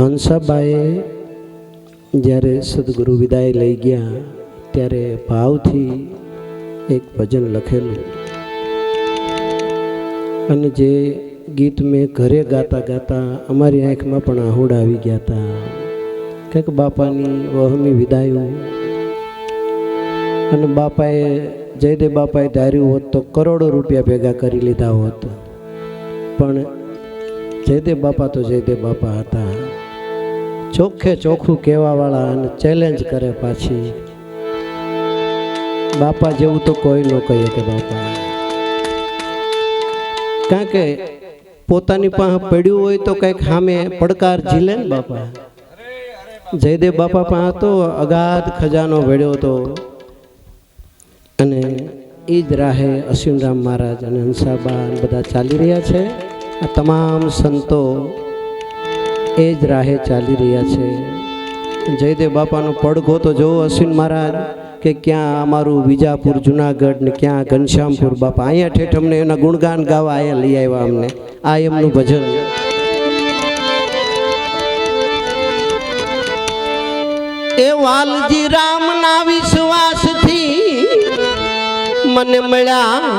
હંસાબાએ જ્યારે સદગુરુ વિદાય લઈ ગયા ત્યારે ભાવથી એક ભજન લખેલું અને જે ગીત મેં ઘરે ગાતા ગાતા અમારી આંખમાં પણ આહુડ આવી ગયા હતા. કંઈક બાપાની વહમી વિદાયો અને બાપાએ જયદેવ બાપાએ ધાર્યું હોત તો કરોડો રૂપિયા ભેગા કરી લીધા હોત, પણ જયદેવ બાપા તો જયદેવ બાપા હતા. ચોખ્ખે ચોખ્ખું કહેવાવાળા અને ચેલેન્જ કરે પાછી. બાપા જેવું તો કોઈ ન કહીએ કે બાપા, કારણ કે પોતાની પાસે પડ્યું હોય તો કંઈક સામે પડકાર ઝીલે ને બાપા. જયદેવ બાપા પાસે તો અગાધ ખજાનો વેડ્યો હતો અને એ જ રાહે અશ્વિનરામ મહારાજ અને હંસાબા બધા ચાલી રહ્યા છે. આ તમામ સંતો એ જ રાહે ચાલી રહ્યા છે. જયદેવ બાપાનો પડઘો તો જોવો અશ્વિન મહારાજ કે ક્યાં અમારું વિજાપુર જુનાગઢ ને ક્યાં ઘનશ્યામપુર. બાપા અહીંયા ઠેઠ અમને એના ગુણગાન ગાવા અહીંયા લઈ આવ્યા અમને. આ એમનું ભજન. એ વાલજી રામના વિશ્વાસથી મને મળ્યા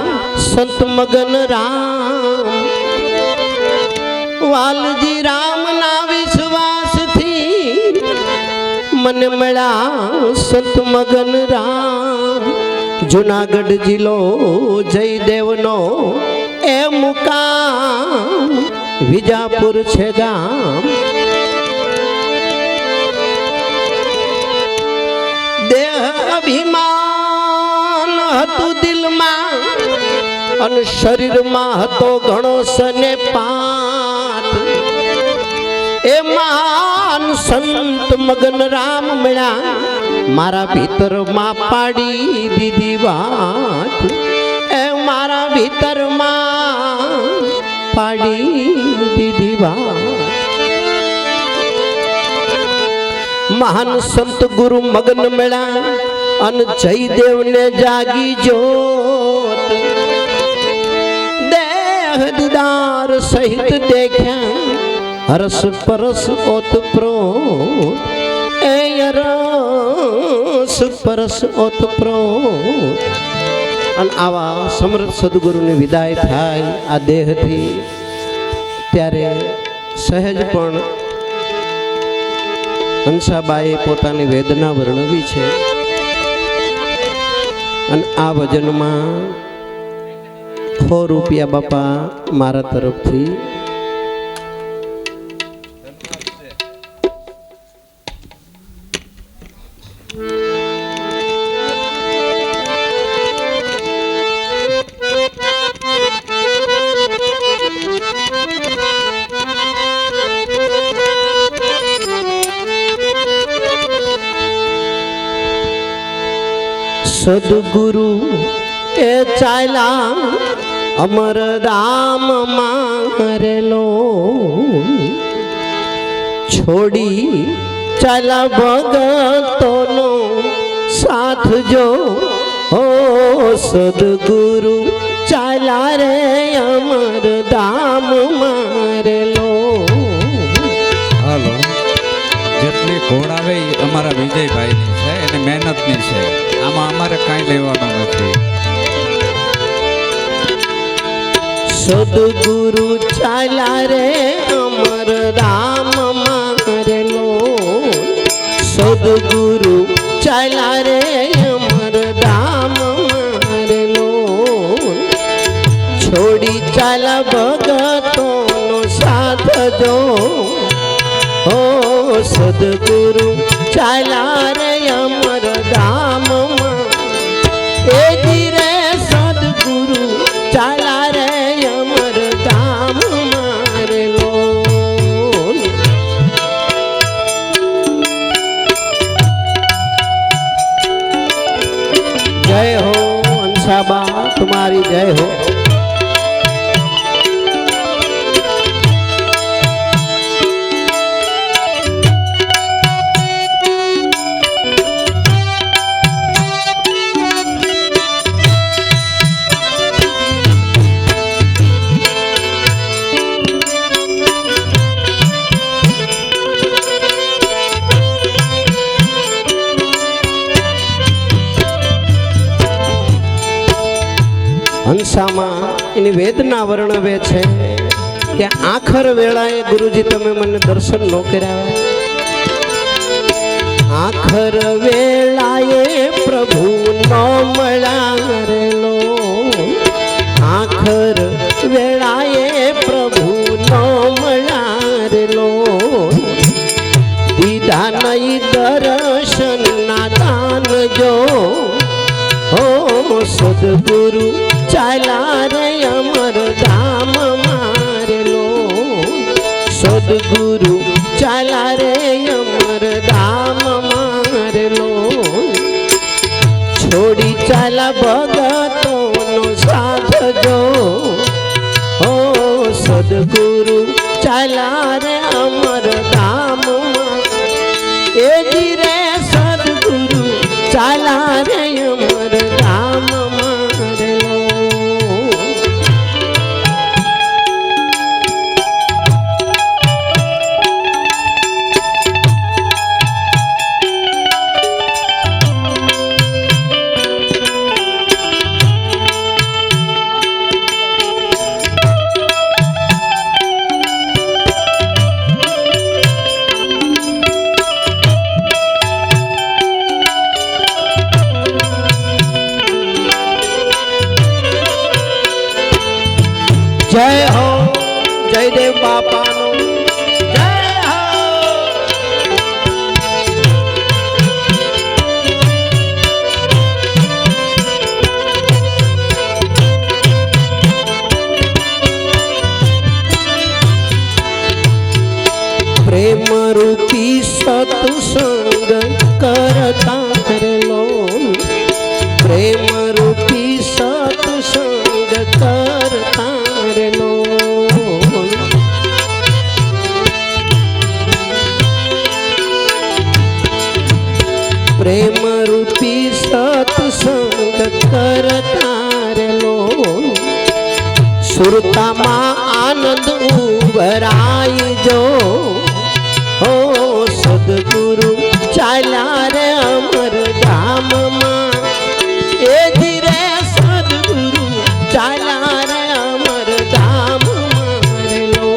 સંત મગન રામ. વાલજી રામના વિશ્વાસથી મને મળ્યા સંત મગન રામ. જુનાગઢ જિલ્લો જયદેવનો એ મુકામ, વિજાપુર છે ગામ. દેહ અભિમાન હતું દિલમાં અને શરીરમાં હતો ઘણો સને પાઠ. એ મહાન સંત મગન રામ મળ્યા મારા ભીતરમાં પાડી દીધી વાત. એ મારા ભીતરમાં પાડી દીધી વાત. મહાન સંત ગુરુ મગન મળ્યા અને જયદેવને જાગી જોત. દેહ દીદાર સહિત દેખ્યા હરસ પરસ ઓતપ્રોત. એ રસ પરસ ઓતપ્રોત. અને આવા સમર્થ સદગુરુની વિદાય થાય આ દેહથી ત્યારે સહેજ પણ હંસાબાએ પોતાની વેદના વર્ણવી છે. અને આ ભજનમાં 100 રૂપિયા બાપા મારા તરફથી. સદગુરુ એ ચાલ્યા અમર ધામ મારેલો, છોડી ચાલ્યા ભગતોનો સાથ જો. હો સદગુરુ ચાલ્યા રે અમર ધામ મારેલો. હાલો, જેટલી ઘોડાવે અમારા વિજયભાઈની છે અને મહેનતની છે, આમાં અમારે કાંઈ લેવાનું નથી. સદગુરુ ચાલ્યા રે અમર રામ મારેલો. સદગુરુ ચાલ્યા રે અમર રામ મારેલો, છોડી ચાલ્યા ભગતોનો સાથ જો. હો સદગુરુ ચાલ્યા રે અમર ધામ. એ ધીરે સદગુરુ ચાલ્યા રે અમર ધામ મારેલો. જય હો હંસાબા, तुम्हारी जय हो. કિસ્સામાં એની વેદના વર્ણવે છે કે આખર વેળાએ ગુરુજી તમે મને દર્શન ન કર્યા. આખર વેળાએ પ્રભુ નો મળ્યા રેલો. આખર વેળાએ પ્રભુ નો મળ્યા રેલો. દીધા નહીં દર્શન ના દાન જો. ઓ સદગુરુ ચાલ્યા રે અમર ધામ મારેલો. સદગુરુ ચાલ્યા રે અમર ધામ મારેલો. છોડી ચાલા ભગતો નો સાથ જો. ઓ સદગુરુ ચાલ્યા રે અમર ધામ. એ રે સદગુરુ ચાલ્યા રે અમર ધામ મારેલો. જય હો જયદેવ બાપાનો જય હો. પ્રેમ રૂપી સત્સંગ કરતા કરેલો. પ્રેમ રૂપી સત્સંગ કરતા રેલો. પ્રેમ રૂપી સત્સંગ કરતા રેલો. સુરતામાં આનંદ ઉભરાય જો. ઓ સદગુરુ ચાલ્યા રે અમર ધામમાં. એ ધીરે સદગુરુ ચાલ્યા રે અમર ધામ મારેલો.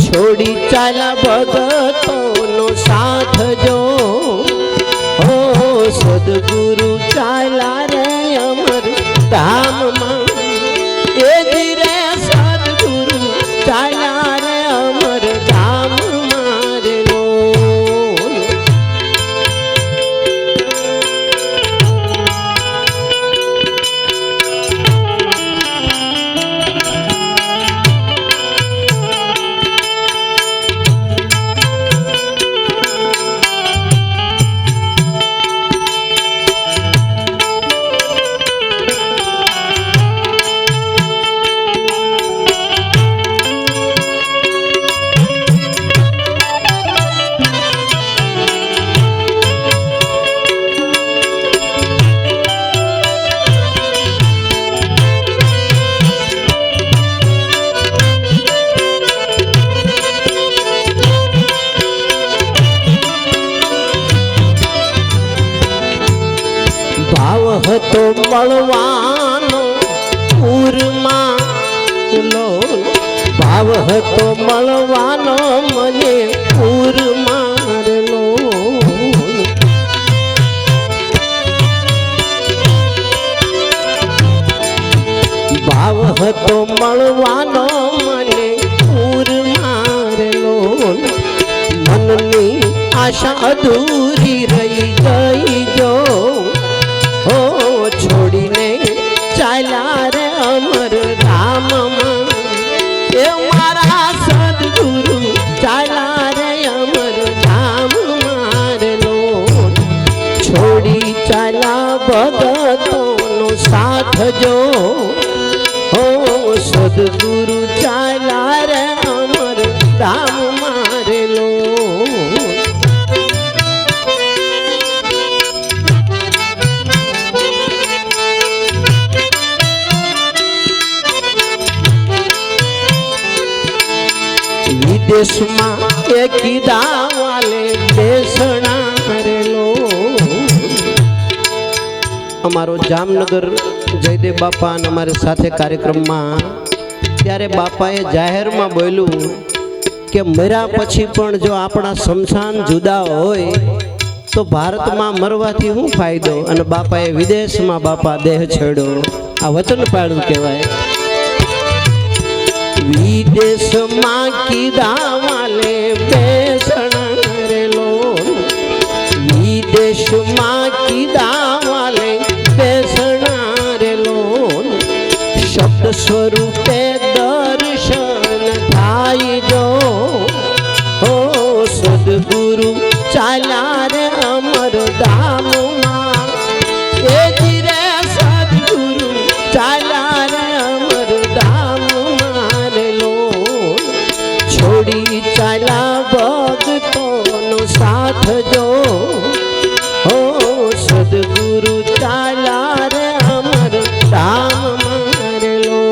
છોડી ચાલા ભગતો નો સાથ જો. ઓ સદગુરુ ચાલ્યા રે અમર ધામમાં. એ ધીરે સદગુરુ ચાલ્યા રે અમર ધામ મારેલો. ભાવ હતો મળવાનો પૂરમાં લો. ભાવ હતો મળવાનો મને પૂરમાં લો. ભાવ હતો મળવાનો મને પૂરમાં લો. મનની આશા અધૂરી રહી ગઈ જો. ઓ છોડીને ચાલ્યા રે અમર ધામમાં. એ મારા સદગુરુ ચાલ્યા રે અમર ધામ મારેલો. છોડી ચાલ્યા ભગતો નો સાથ જો. ઓ સદગુરુ ચાલ્યા રે અમર ધામ મારેલો. વિદેશમાં એક કીધા વાલે બેસણા કરેલો. અમારો જામનગર જયદેવ બાપા અને અમારી સાથે કાર્યક્રમમાં, ત્યારે બાપાએ જાહેરમાં બોલ્યું કે મર્યા પછી પણ જો આપણા શમશાન જુદા હોય તો ભારતમાં મરવાથી શું ફાયદો? અને બાપાએ વિદેશમાં બાપા દેહ છોડ્યો. આ વચન પાળું કહેવાય. વિદેશમાં કીધા વાલે બેસણ રેલો, વિદેશમાં કીધા વાલે બેસણ રેલો, શબ્દ સ્વરૂપે દર્શન થાય જો. હો સદગુરુ ચાલ્યા રે અમર ધામમાં, એ ધીરે સદગુરુ ચાલ્યા રે અમર ધામમાં રેલો, છોડી ચાલ્યા ભક્તોનો સાથ જો. હો સદગુરુ ચાલ્યા રે અમર ધામમાં રેલો.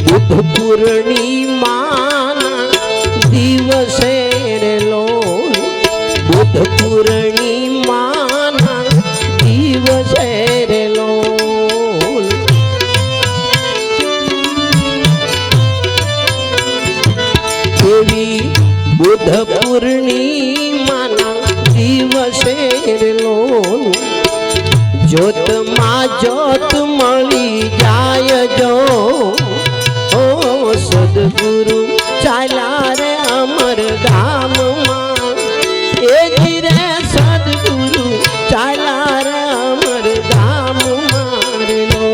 બુદ્ધ પૂર્ણિમાના દિવસે રેલો, બુદ્ધ પૂર્ણિમાના દિવસે રેલો, એવી બુદ્ધ પૂર્ણિમાના દિવસે રેલો, જ્યોતમાં જ્યોત મળી જાય જો. ઓ સદગુરુ ચાલ્યા રે અમર ધામમાં, એ ધીરે સદગુરુ ચાલ્યા રે અમર ધામમાં રેલો.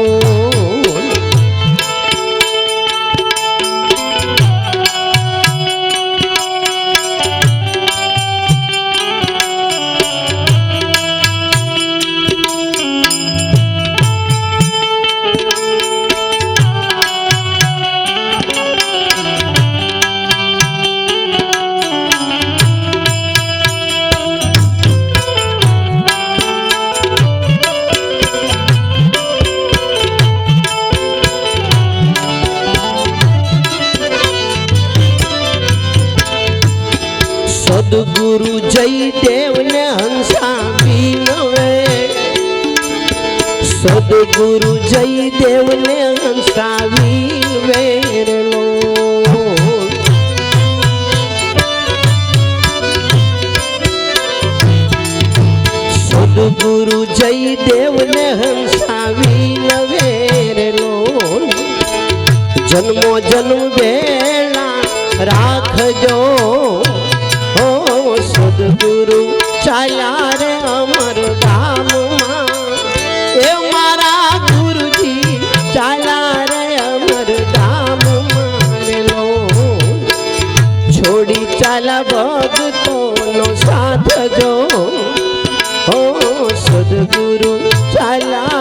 સદગુરુ જયદેવ ને હંસા બીનવે, સદગુરુ જયદેવ ને હંસા બીનવે રેલો, સદગુરુ જયદેવ ને હંસા બીનવે રેલો, જન્મો જન્મ બેલા રાખજો. સદગુરુ ચાલ્યા રે અમર ધામમાં, એ મારા ગુરુજી ચાલ્યા રે અમર ધામમાં રેલો, છોડી ચાલ્યા ભક્તોનો સાથ જો. હો સદગુરુ ચાલ્યા